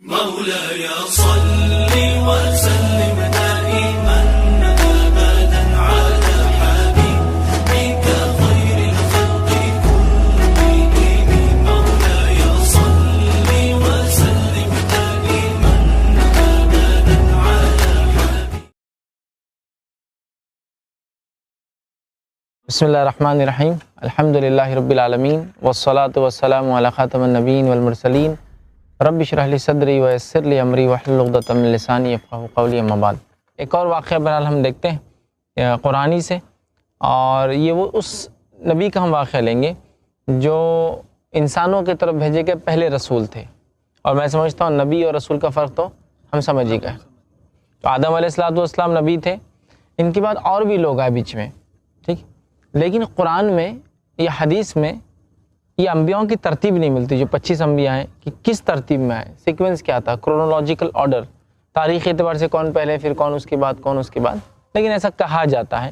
مولاي صل وسلم دائما أبدا على حبيبك خير الخلق كلهم مولاي صل وسلم دائما أبدا على حبيبك. بسم اللہ الرحمن الرحیم. الحمد للہ رب العالمین والصلاة والسلام علی خاتم النبیین والمرسلین. رب اشرح لی صدری ویسر لی امری واحلل عقدۃ من لسانی یفقہوا قولی. اما بعد، ایک اور واقعہ بہرحال ہم دیکھتے ہیں قرآنی سے، اور یہ وہ اس نبی کا ہم واقعہ لیں گے جو انسانوں کی طرف بھیجے گئے پہلے رسول تھے. اور میں سمجھتا ہوں نبی اور رسول کا فرق تو ہم سمجھ ہی گئے. تو آدم علیہ السلام نبی تھے، ان کے بعد اور بھی لوگ آئے بیچ میں، ٹھیک. لیکن قرآن میں یا حدیث میں یہ انبیاؤں کی ترتیب نہیں ملتی. جو 25 انبیاء ہیں کہ کس ترتیب میں آئے، سیکوینس کیا تھا، کرونولوجیکل آرڈر، تاریخی اعتبار سے کون پہلے، پھر کون اس کے بعد، کون اس کے بعد. لیکن ایسا کہا جاتا ہے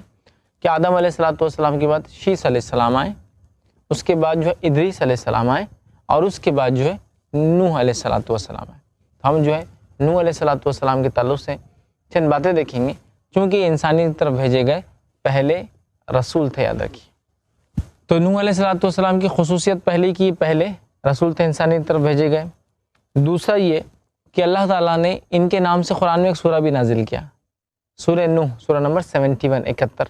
کہ آدم علیہ السلام کے بعد شیس علیہ السلام آئے، اس کے بعد جو ہے ادریس علیہ السلام آئے، اور اس کے بعد جو ہے نوح علیہ السلام آئے. ہم جو ہے نوح علیہ السلام کے تعلق سے چند باتیں دیکھیں گے، چونکہ یہ انسانی طرف بھیجے گئے پہلے رسول تھے. یاد رکھیے، تو نوح علیہ السلام کی خصوصیت پہلے کی پہلے رسول تھے، انسانی طرف بھیجے گئے. دوسرا یہ کہ اللہ تعالیٰ نے ان کے نام سے قرآن میں ایک سورہ بھی نازل کیا، سورہ نوح، سورہ نمبر 71.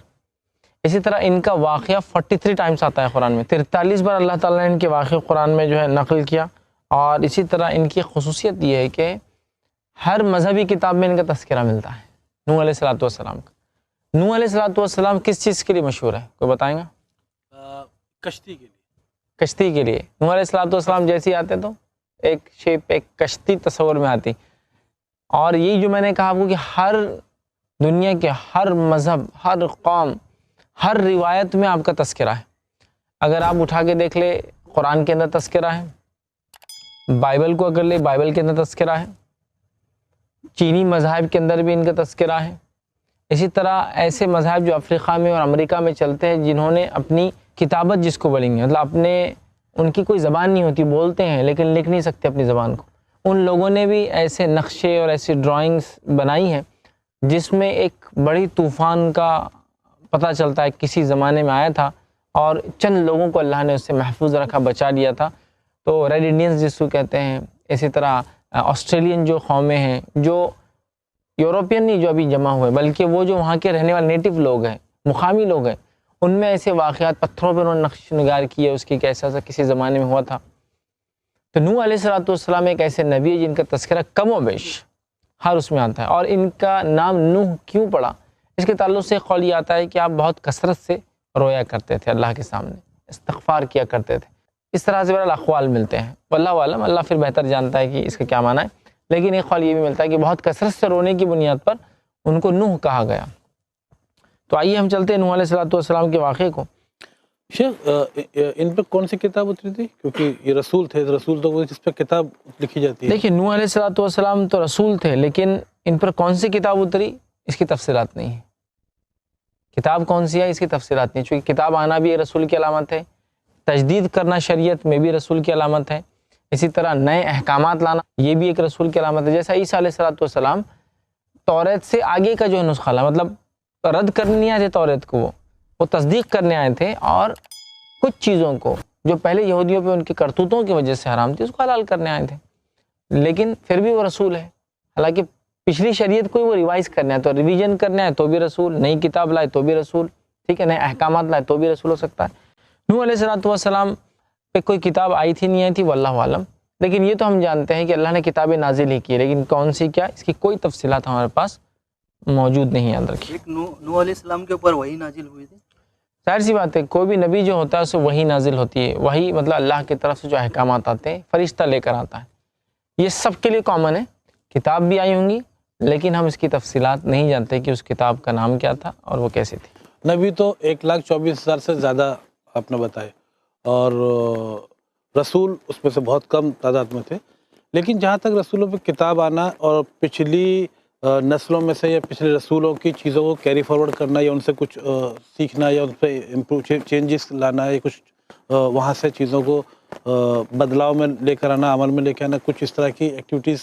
اسی طرح ان کا واقعہ 43 ٹائمز آتا ہے قرآن میں، 43 بار اللہ تعالیٰ نے ان کے واقعے قرآن میں جو ہے نقل کیا. اور اسی طرح ان کی خصوصیت یہ ہے کہ ہر مذہبی کتاب میں ان کا تذکرہ ملتا ہے نوح علیہ السلام کا. نوح علیہ السلام کس چیز کے لیے مشہور ہے، کوئی بتائیں گا؟ کشتی کے لیے. نوح علیہ السلام جیسے آتے تو ایک شیپ، ایک کشتی تصور میں آتی. اور یہ جو میں نے کہا آپ کو کہ ہر دنیا کے ہر مذہب، ہر قوم، ہر روایت میں آپ کا تذکرہ ہے. اگر آپ اٹھا کے دیکھ لے، قرآن کے اندر تذکرہ ہے، بائبل کو اگر لے، بائبل کے اندر تذکرہ ہے، چینی مذاہب کے اندر بھی ان کا تذکرہ ہے. اسی طرح ایسے مذاہب جو افریقہ میں اور امریکہ میں چلتے ہیں، جنہوں نے اپنی کتابت جس کو بولیں گے، مطلب ان کی کوئی زبان نہیں ہوتی، بولتے ہیں لیکن لکھ نہیں سکتے اپنی زبان کو، ان لوگوں نے بھی ایسے نقشے اور ایسی ڈرائنگز بنائی ہیں جس میں ایک بڑی طوفان کا پتہ چلتا ہے کسی زمانے میں آیا تھا، اور چند لوگوں کو اللہ نے اس سے محفوظ رکھا، بچا لیا تھا. تو ریڈ انڈینز جس کو کہتے ہیں. اسی طرح آسٹریلین جو قومیں ہیں، جو یورپین نہیں جو ابھی جمع ہوئے، بلکہ وہ جو وہاں کے رہنے والے نیٹو لوگ ہیں، مقامی لوگ ہیں، ان میں ایسے واقعات پتھروں پہ انہوں نے نقش نگار کیے اس کی کہ ایسا کسی زمانے میں ہوا تھا. تو نوح علیہ السلام ایک ایسے نبی ہے جن کا تذکرہ کم و بیش ہر اس میں آتا ہے. اور ان کا نام نوح کیوں پڑا، اس کے تعلق سے قول یہ آتا ہے کہ آپ بہت کثرت سے رویا کرتے تھے اللہ کے سامنے، استغفار کیا کرتے تھے. اس طرح سے بہرحال اقوال ملتے ہیں، واللہ عالم، اللہ پھر بہتر جانتا ہے کہ اس کا کیا معنی ہے. لیکن ایک قول یہ بھی ملتا ہے کہ بہت کثرت سے رونے کی بنیاد پر ان کو نوح کہا گیا. تو آئیے ہم چلتے ہیں نوح علیہ السلام کے واقعے کو. شیخ، ان پہ کون سی کتاب اتری تھی؟ کیونکہ یہ رسول تھے، رسول تو وہ جس پہ کتاب لکھی جاتی ہے. دیکھیے، نوح علیہ السلام تو رسول تھے، لیکن ان پر کون سی کتاب اتری اس کی تفصیلات نہیں ہے. کتاب کون سی ہے اس کی تفصیلات نہیں، چونکہ کتاب آنا بھی رسول کی علامت ہے، تجدید کرنا شریعت میں بھی رسول کی علامت ہے. اسی طرح نئے احکامات لانا یہ بھی ایک رسول کی علامت ہے. جیسا عیسیٰ علیہ السلام توریت سے آگے کا جو نسخہ لا، مطلب رد کرنے نہیں آئے تھے توریت کو، وہ تصدیق کرنے آئے تھے، اور کچھ چیزوں کو جو پہلے یہودیوں پہ ان کی کرتوتوں کی وجہ سے حرام تھی اس کو حلال کرنے آئے تھے. لیکن پھر بھی وہ رسول ہے. حالانکہ پچھلی شریعت کو وہ ریوائز کرنے آئے، تو ریویژن کرنے آئے تو بھی رسول، نئی کتاب لائے تو بھی رسول، ٹھیک ہے، نئے احکامات لائے تو بھی رسول ہو سکتا ہے. نوح علیہ السلام پہ کوئی کتاب آئی تھی نہیں آئی تھی، واللہ عالم. لیکن یہ تو ہم جانتے ہیں کہ اللہ نے کتابیں نازل ہی کی، لیکن کون سی کیا اس کی کوئی تفصیلات ہمارے پاس موجود نہیں. یاد رکھیے، نوح علیہ السلام کے اوپر وحی نازل ہوئی تھی. ظاہر سی بات ہے، کوئی بھی نبی جو ہوتا ہے اسے وحی نازل ہوتی ہے. وحی مطلب اللہ کی طرف سے جو احکامات آتے ہیں، فرشتہ لے کر آتا ہے. یہ سب کے لیے کامن ہے. کتاب بھی آئی ہوں گی، لیکن ہم اس کی تفصیلات نہیں جانتے کہ اس کتاب کا نام کیا تھا اور وہ کیسی تھی. نبی تو 1,24,000 سے زیادہ آپ نے بتائے، اور رسول اس میں سے بہت کم تعداد میں تھے. لیکن جہاں تک رسولوں پہ کتاب آنا اور پچھلی نسلوں میں سے یا پچھلے رسولوں کی چیزوں کو کیری فارورڈ کرنا، یا ان سے کچھ سیکھنا، یا ان پہ امپروو چینجز لانا، یا کچھ وہاں سے چیزوں کو بدلاؤ میں لے کر آنا، عمل میں لے کے آنا، کچھ اس طرح کی ایکٹیویٹیز